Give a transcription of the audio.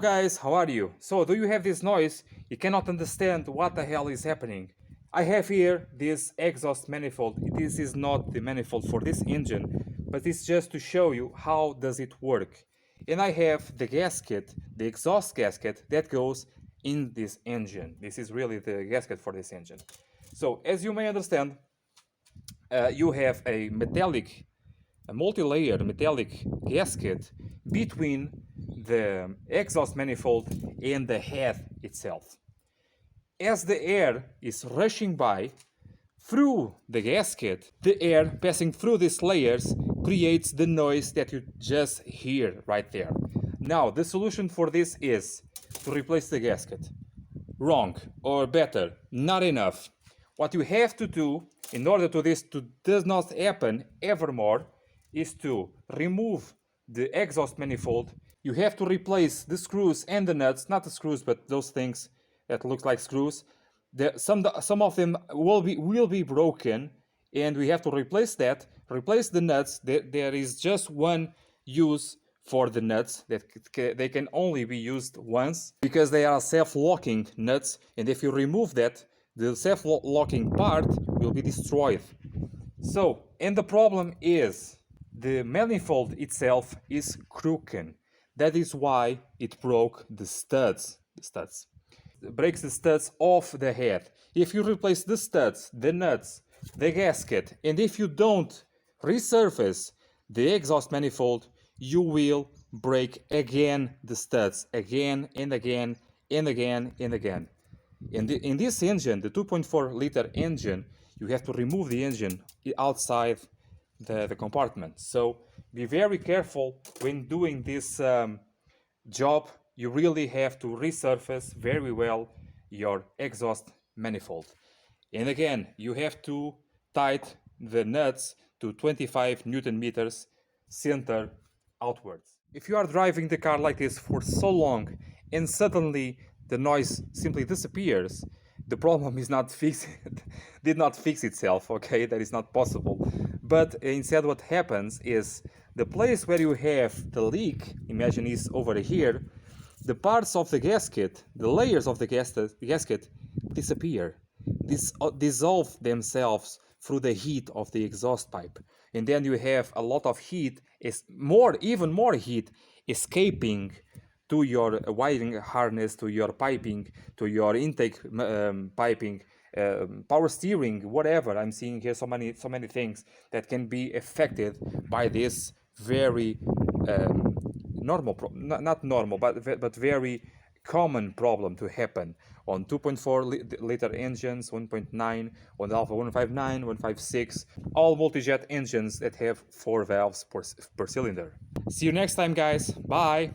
guys, how are you? So do you have this noise? You cannot understand what the hell is happening. I have here this exhaust manifold. This is not the manifold for this engine, but it's just to show you how does it work. And I have the gasket, the exhaust gasket that goes in this engine. This is really the gasket for this engine. So as you may understand, you have a multi-layered metallic gasket between the exhaust manifold and the head itself. As the air is rushing by through the gasket, the air passing through these layers creates the noise that you just hear right there. Now, the solution for this is to replace the gasket. Wrong, or better, not enough. What you have to do in order to this to does not happen evermore is to remove the exhaust manifold. You have to replace the screws and the nuts, not the screws, but those things that look like screws. Some of them will be broken, and we have to replace that. Replace the nuts. There is just one use for the nuts, that they can only be used once because they are self-locking nuts, and if you remove that, the self-locking part will be destroyed. So, and the problem is the manifold itself is crooked. That is why it broke the studs. It breaks the studs off the head. If you replace the studs, the nuts, the gasket, and if you don't resurface the exhaust manifold, you will break again the studs, again and again and again and again. In this engine, the 2.4 liter engine, you have to remove the engine outside the compartment. So be very careful when doing this job. You really have to resurface very well your exhaust manifold. And again, you have to tighten the nuts to 25 Newton meters center outwards. If you are driving the car like this for so long and suddenly the noise simply disappears, the problem is not fixed, did not fix itself, okay? That is not possible. But instead what happens is the place where you have the leak, imagine is over here, the parts of the gasket, the layers of the gasket disappear, dissolve themselves through the heat of the exhaust pipe. And then you have a lot of heat, even more heat escaping to your wiring harness, to your piping, to your intake piping, power steering, whatever. I'm seeing here so many things that can be affected by this very not normal, but very common problem to happen on 2.4 liter engines, 1.9, on Alfa 159, 156, all multi-jet engines that have 4 valves per cylinder. See you next time, guys. Bye.